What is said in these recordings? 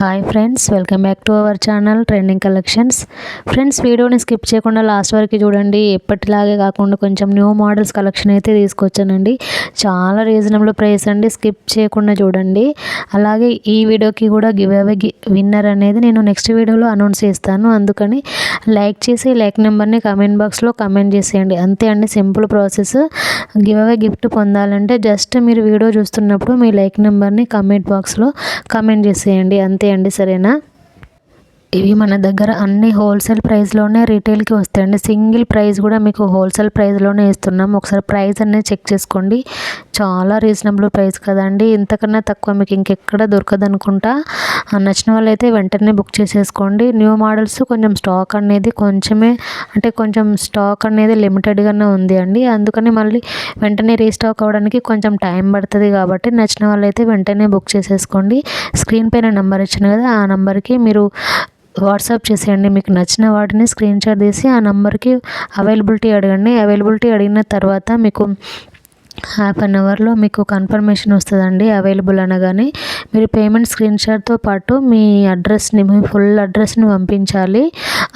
Hi friends, welcome back to our channel trending collections. Friends, వీడియోని skip చేయకుండా last వరకు చూడండి. ఎప్పటిలాగే కాకుండా కొంచెం న్యూ మోడల్స్ కలెక్షన్ అయితే తీసుకొచ్చానండి. చాలా రీజనబుల్ ప్రైస్ అండి, స్కిప్ చేయకుండా చూడండి. అలాగే ఈ వీడియోకి కూడా గివ్ అవే విన్నర్ అనేది నేను నెక్స్ట్ వీడియోలో అనౌన్స్ చేస్తాను. అందుకని లైక్ చేసి లైక్ నెంబర్ని కామెంట్ బాక్స్లో కామెంట్ చేసేయండి. అంతే అండి, simple process. Give away gift పొందాలంటే జస్ట్ మీరు వీడియో చూస్తున్నప్పుడు మీ లైక్ నెంబర్ని కామెంట్ బాక్స్లో కామెంట్ చేసేయండి, అంతే అండి. సరేనా? ఇవి మన దగ్గర అన్ని హోల్సేల్ ప్రైస్లోనే రీటైల్కి వస్తాయండి. సింగిల్ ప్రైస్ కూడా మీకు హోల్సేల్ ప్రైస్లోనే ఇస్తున్నాం. ఒకసారి ప్రైస్ అనేది చెక్ చేసుకోండి. చాలా రీజనబుల్ ప్రైస్ కదండి. ఇంతకన్నా తక్కువ మీకు ఇంకెక్కడ దొరకదు అనుకుంటా. నచ్చిన వాళ్ళైతే వెంటనే బుక్ చేసేసుకోండి. న్యూ మోడల్స్ కొంచెం స్టాక్ అనేది కొంచెం స్టాక్ అనేది లిమిటెడ్గానే ఉంది అండి. అందుకని మళ్ళీ వెంటనే రీస్టాక్ అవ్వడానికి కొంచెం టైం పడుతుంది. కాబట్టి నచ్చిన వాళ్ళైతే వెంటనే బుక్ చేసేసుకోండి. స్క్రీన్ పైన నెంబర్ ఇచ్చాను కదా, ఆ నెంబర్కి మీరు వాట్సాప్ చేసేయండి. మీకు నచ్చిన వాటిని స్క్రీన్ షాట్ తీసి ఆ నెంబర్కి అవైలబిలిటీ అడగండి. అవైలబిలిటీ అడిగిన తర్వాత మీకు హాఫ్ అన్ అవర్లో మీకు కన్ఫర్మేషన్ వస్తుందండి. అవైలబుల్ అనగానే మీరు పేమెంట్ స్క్రీన్ షాట్తో పాటు మీ ఫుల్ అడ్రస్ని పంపించాలి.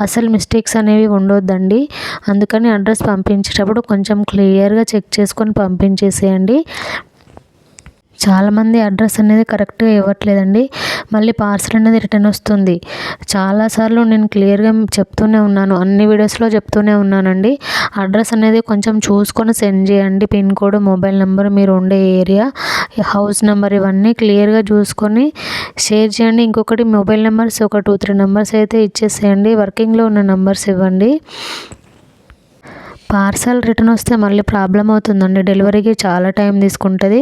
అసలు మిస్టేక్స్ అనేవి ఉండొద్దండి. అందుకని అడ్రస్ పంపించేటప్పుడు కొంచెం క్లియర్గా చెక్ చేసుకొని పంపించేసేయండి. చాలామంది అడ్రస్ అనేది కరెక్ట్గా ఇవ్వట్లేదండి. మళ్ళీ పార్సల్ అనేది రిటర్న్ వస్తుంది. చాలాసార్లు నేను క్లియర్గా చెప్తూనే ఉన్నాను, అన్ని వీడియోస్లో చెప్తూనే ఉన్నానండి. అడ్రస్ అనేది కొంచెం చూసుకొని సెండ్ చేయండి. పిన్ కోడ్, మొబైల్ నెంబర్, మీరు ఉండే ఏరియా, హౌస్ నెంబర్ ఇవన్నీ క్లియర్గా చూసుకొని షేర్ చేయండి. ఇంకొకటి మొబైల్ నెంబర్స్ ఒక 2-3 నెంబర్స్ అయితే ఇచ్చేసేయండి. వర్కింగ్లో ఉన్న నెంబర్స్ ఇవ్వండి. పార్సల్ రిటర్న్ వస్తే మళ్ళీ ప్రాబ్లం అవుతుందండి. డెలివరీకి చాలా టైం తీసుకుంటుంది.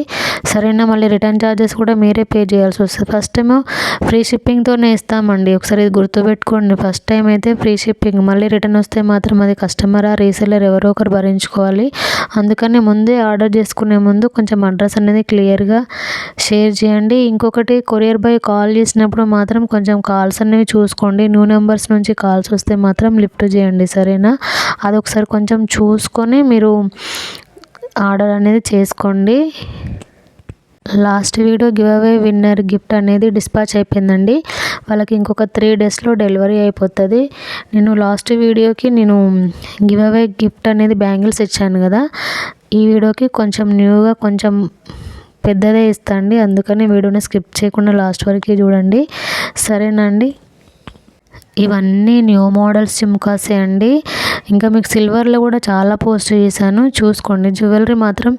సరేనా? మళ్ళీ రిటర్న్ ఛార్జెస్ కూడా మీరే పే చేయాల్సి వస్తుంది. ఫస్ట్ టైం ఫ్రీ షిప్పింగ్తోనే ఇస్తామండి. ఒకసారి ఇది గుర్తుపెట్టుకోండి. ఫస్ట్ టైం అయితే ఫ్రీ షిప్పింగ్, మళ్ళీ రిటర్న్ వస్తే మాత్రం అది కస్టమరా రీసెల్లర్ ఎవరో ఒకరు భరించుకోవాలి. అందుకని ముందే ఆర్డర్ చేసుకునే ముందు కొంచెం అడ్రస్ అనేది క్లియర్గా షేర్ చేయండి. ఇంకొకటి, కొరియర్ బాయ్ కాల్ చేసినప్పుడు మాత్రం కొంచెం కాల్స్ అనేవి చూసుకోండి. న్యూ నెంబర్స్ నుంచి కాల్స్ వస్తే మాత్రం లిఫ్ట్ చేయండి. సరేనా? అదొకసారి కొంచెం చూసుకొని మీరు ఆర్డర్ అనేది చేసుకోండి. Last video give away winner gift అనేది డిస్పాచ్ అయిపోయిందండి. వాళ్ళకి ఇంకొక 3 డేస్లో డెలివరీ అయిపోతుంది. నేను లాస్ట్ వీడియోకి గివ్ అవే గిఫ్ట్ అనేది బ్యాంగిల్స్ ఇచ్చాను కదా, ఈ వీడియోకి కొంచెం న్యూగా కొంచెం పెద్దదే ఇస్తాండి. అందుకని వీడియోని స్కిప్ చేయకుండా లాస్ట్ వరకు చూడండి. సరేనండి? ఇవన్నీ న్యూ మోడల్స్ జిమ్కాసే అండి. ఇంకా మీకు సిల్వర్లో కూడా చాలా పోస్ట్ చేశాను, చూసుకోండి. జ్యువెలరీ మాత్రం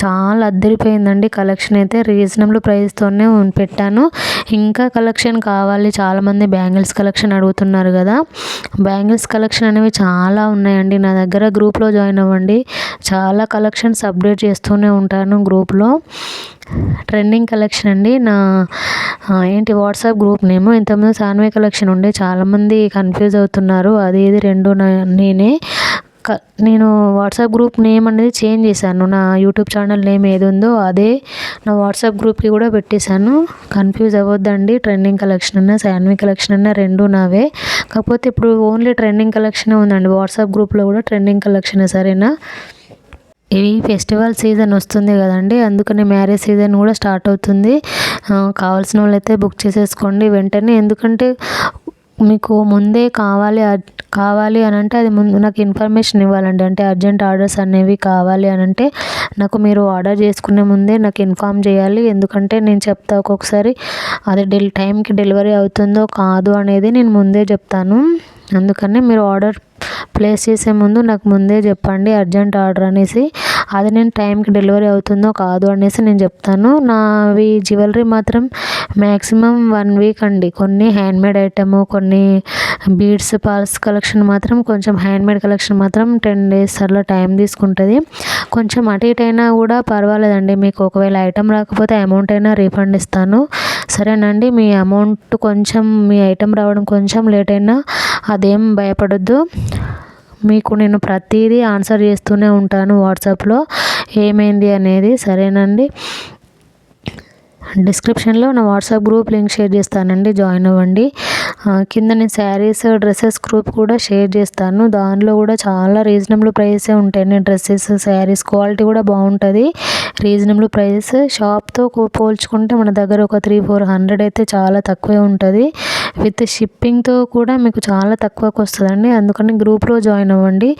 చాలా అద్దరిపోయిందండి. కలెక్షన్ అయితే రీజనబుల్ ప్రైస్తోనే పెట్టాను. ఇంకా కలెక్షన్ కావాలి, చాలామంది బ్యాంగిల్స్ కలెక్షన్ అడుగుతున్నారు కదా. బ్యాంగిల్స్ కలెక్షన్ అనేవి చాలా ఉన్నాయండి నా దగ్గర. గ్రూప్లో జాయిన్ అవ్వండి. చాలా కలెక్షన్స్ అప్డేట్ చేస్తూనే ఉంటాను గ్రూప్లో. ట్రెండింగ్ కలెక్షన్ అండి నా వాట్సాప్ గ్రూప్ నేమ్. ఇంతకుముందు సాన్వి కలెక్షన్ ఉండే, చాలామంది కన్ఫ్యూజ్ అవుతున్నారు. అది ఇది రెండు నేనే. నేను వాట్సాప్ గ్రూప్ నేమ్ అనేది చేంజ్ చేశాను. నా యూట్యూబ్ ఛానల్ నేమ్ ఏది ఉందో అదే నా వాట్సాప్ గ్రూప్కి కూడా పెట్టేశాను. కన్ఫ్యూజ్ అవ్వద్దండి. ట్రెండింగ్ కలెక్షన్ అన్నా సాన్వి కలెక్షన్ అన్నా రెండు నావే. కాకపోతే ఇప్పుడు ఓన్లీ ట్రెండింగ్ కలెక్షనే ఉందండి. వాట్సాప్ గ్రూప్లో కూడా ట్రెండింగ్ కలెక్షనే. సరేనా? ఇవి ఫెస్టివల్ సీజన్ వస్తుంది కదండి, అందుకని మ్యారేజ్ సీజన్ కూడా స్టార్ట్ అవుతుంది. కావాల్సిన వాళ్ళైతే బుక్ చేసేసుకోండి వెంటనే. ఎందుకంటే మీకు ముందే కావాలి అని అంటే అది ముందు నాకు ఇన్ఫర్మేషన్ ఇవ్వాలండి. అంటే అర్జెంట్ ఆర్డర్స్ అనేవి కావాలి అని అంటే నాకు మీరు ఆర్డర్ చేసుకునే ముందే నాకు ఇన్ఫామ్ చేయాలి. ఎందుకంటే నేను చెప్తా, ఒక్కొక్కసారి అది టైంకి డెలివరీ అవుతుందో కాదు అనేది నేను ముందే చెప్తాను. అందుకని మీరు ఆర్డర్ ప్లేస్ చేసే ముందు నాకు ముందే చెప్పండి, అర్జెంట్ ఆర్డర్ అనేసి. అది నేను టైంకి డెలివరీ అవుతుందో కాదు అనేసి నేను చెప్తాను. నావి జ్యువెలరీ మాత్రం మ్యాక్సిమం 1 వీక్ అండి. కొన్ని హ్యాండ్మేడ్ ఐటమ్, కొన్ని బీడ్స్, పాల్స్ కలెక్షన్ మాత్రం, కొంచెం హ్యాండ్మేడ్ కలెక్షన్ మాత్రం 10 డేస్ అట్లా టైం తీసుకుంటుంది. కొంచెం అటు ఇటు అయినా కూడా పర్వాలేదండి. మీకు ఒకవేళ ఐటమ్ రాకపోతే అమౌంట్ అయినా రీఫండ్ ఇస్తాను. సరేనండి? మీ ఐటమ్ రావడం కొంచెం లేట్ అయినా అదేం భయపడొద్దు. మీకు నేను ప్రతిదీ ఆన్సర్ చేస్తూనే ఉంటాను వాట్సాప్లో ఏమైంది అనేది. సరేనండి? డిస్క్రిప్షన్లో నా వాట్సాప్ గ్రూప్ లింక్ షేర్ చేస్తానండి, జాయిన్ అవ్వండి. కింద నేను శారీస్ డ్రెస్సెస్ గ్రూప్ కూడా షేర్ చేస్తాను. దానిలో కూడా చాలా రీజనబుల్ ప్రైసే ఉంటాయండి. డ్రెస్సెస్ శారీస్ క్వాలిటీ కూడా బాగుంటుంది. రీజనబుల్ ప్రైస్ షాప్తో పోల్చుకుంటే మన దగ్గర ఒక 300-400 అయితే చాలా తక్కువే ఉంటుంది. విత్ షిప్పింగ్తో కూడా మీకు చాలా తక్కువకి వస్తుందండి. అందుకని గ్రూప్లో జాయిన్ అవ్వండి.